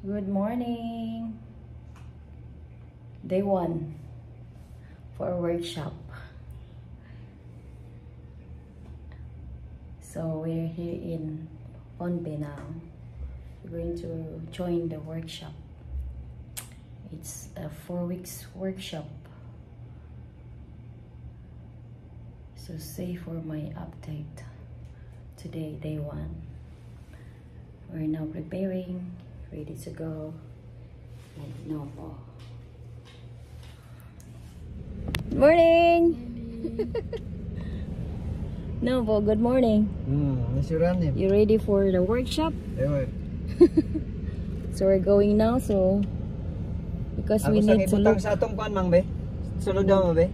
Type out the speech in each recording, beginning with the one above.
Good morning. Day 1 for a workshop. So we're here in Pohnpei now. We're going to join the workshop. It's a 4 weeks workshop. So stay for my update. Today, day 1. We're now preparing, ready to go. And no more. Good morning! Novo, good morning. You ready for the workshop? Yeah. So we're going now, so because we need to look sa atong kuan mang be. Sulod daw mo be.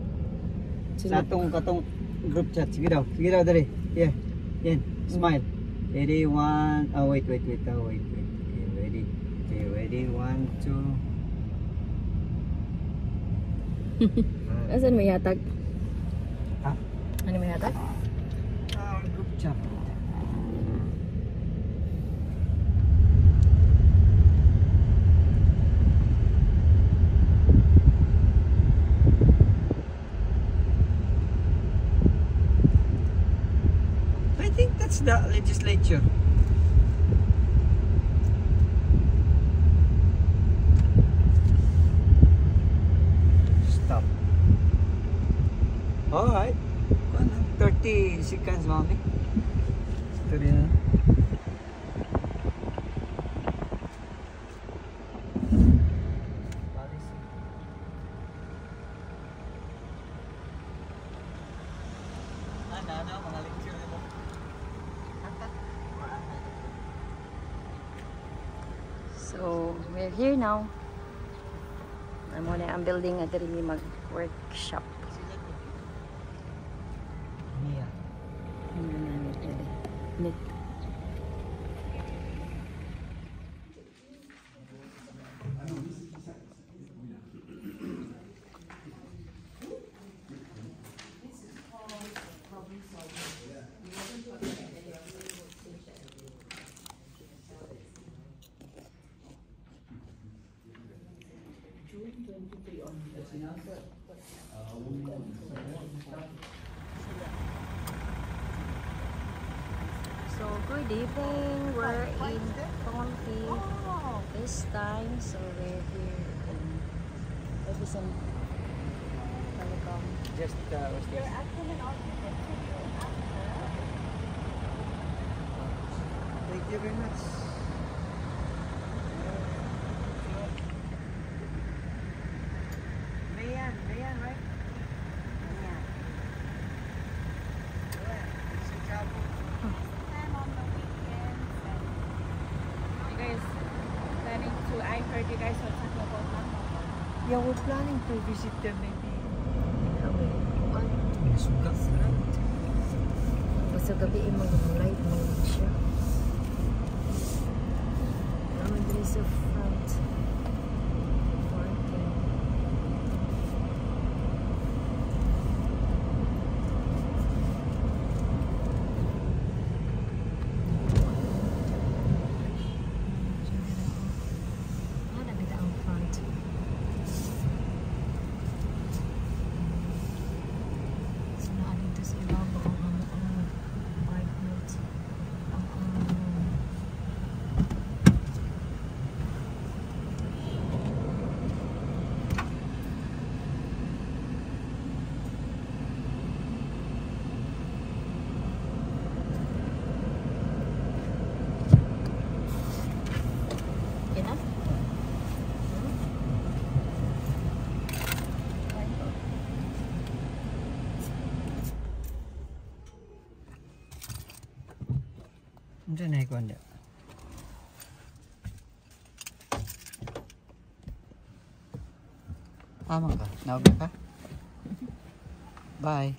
Sa atong katong group chat. Sige daw dali. Yeah. Yan. Smile. Ready, 1. Oh wait. Wait. Okay, ready. Okay, ready. 1, 2. Asan may hatag? Ha? Ano may hatag? Group chat. I think that's the legislature. Stop. Alright. 30 seconds, mommy. Story na. Mga lecture nito. So we're here now. I'm building a Dirimi mag workshop. So good evening, we're in Pohnpei this time, so we're here in Edison Telecom. Just thank you very much. Mayan, right? Mayan. It's a job. I heard you guys were talking about Mama. Yeah, we're planning to visit them maybe. Basta gabi mag-light mo siya. Naman din sa front. Diyan na ikuan dia. Tama ka? Nauga ka? Bye.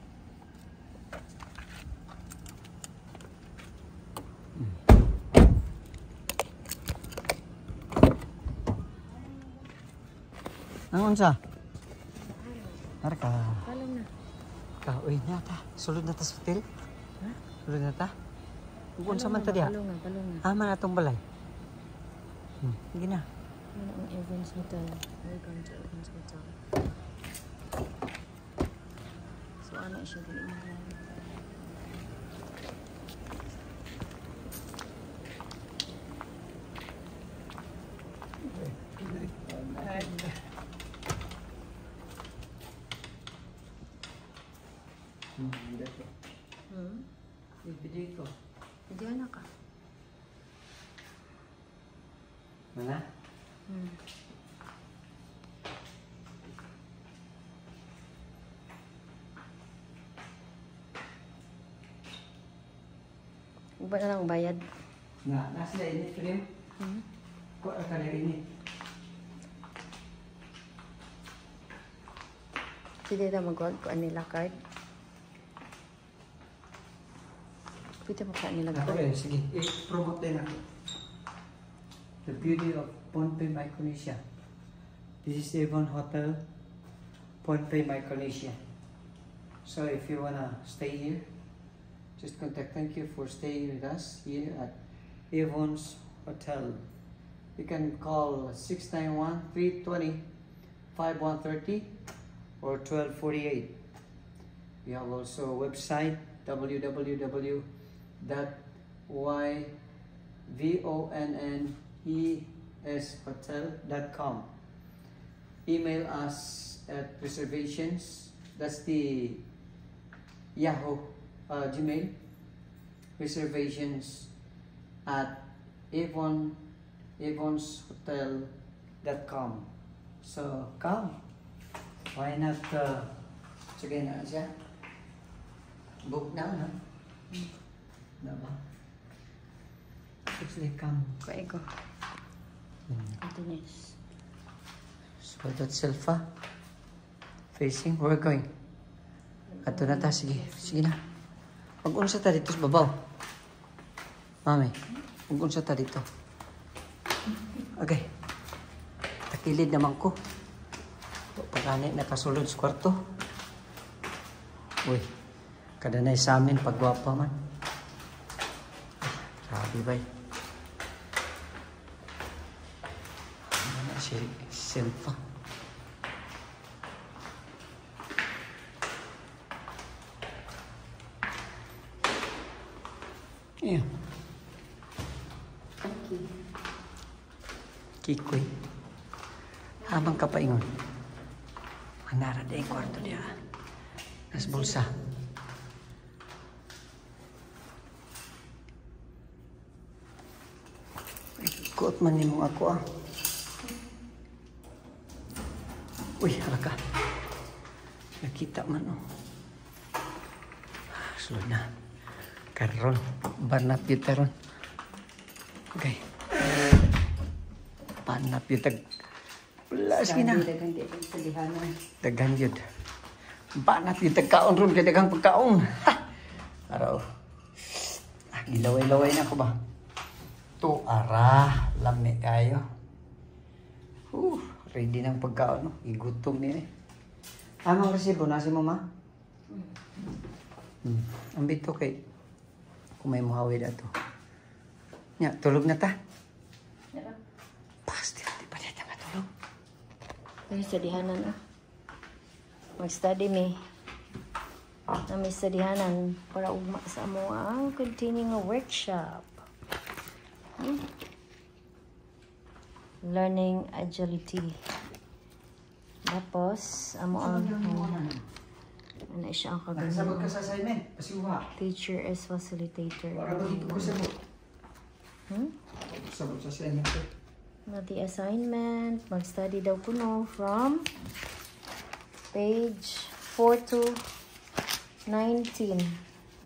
Angon sa? Tara ka. Alam na. Uy na ta. Sulod na ta sa hotel. Ha? Sulod na ta. Kung sa man ta diha. Palunga. Ama na tong balay. Sige na. Ano ang Evans Hotel? Welcome to Evans Hotel. So, ano siya dili mahal. Ibigay ko. Hindi na ka. Mana? Iba na lang bayad. Nasa init ko rin. Kung akala init. Pwede na mag-wag ko nila card. Pwede mo ka nila Ako card. rin, sige. I-promote din ako. The beauty of Pohnpei, Micronesia. This is Avon Hotel, Pohnpei, Micronesia. So if you wanna stay here, just thank you for staying with us here at Avon's Hotel. You can call 691-320-5130 or 1248. We have also a website www.vonneshotel.com. Email us at reservations. That's the Yahoo Gmail. Reservations at avonshotel.com. So come. Why not? Sige na siya. Book now, no? Diba? Actually, come. Kuha ko. Continuous. So that's Silva. Facing. Where we're going? Ato na ta. Sige. Sige na. Mag-unsa ta dito sa babaw. Mami. Mag-unsa ta dito. Okay. Takilid naman ko. Pagkani nakasulod sa kwarto. Uy. Kadanay sa amin pagwapa man. Grabe ba? Ano na si Silva? Ayan. Kikoy. Habang kapaingon. Manara din kwarto niya. Nas bulsa. Kuot man ni mo ako ah. Uy, halaka. Nakita man oh. Sulod na. Karon, banap yun karon. Okay. Banap yun tag... Wala, sige na. Daghan yun. Banap yun tagkaon ron kaya daghang pagkaon. Ha! Araw. Gilaway-laway na ko ba? To ara, lami kayo. Ready ng pagkaon, no? Igutom niya eh. Amang resibo, nasi mo ma? Ang bito kay kung may muhawid ato. Nya, tulog na ta? Pasti, di pa niya matulog. Ay, sadihanan ah. Mag-study me. Na may sadihanan para ugma sa mo ang continuing a workshop. Learning agility. Tapos, amo ang ano siya ang Nakasabot ka kagano. sa assignment, pasiwa. Teacher as facilitator. Para dito ko sabot. Sabot sa assignment ko. Na the assignment, mag-study daw puno from page 4 to 19.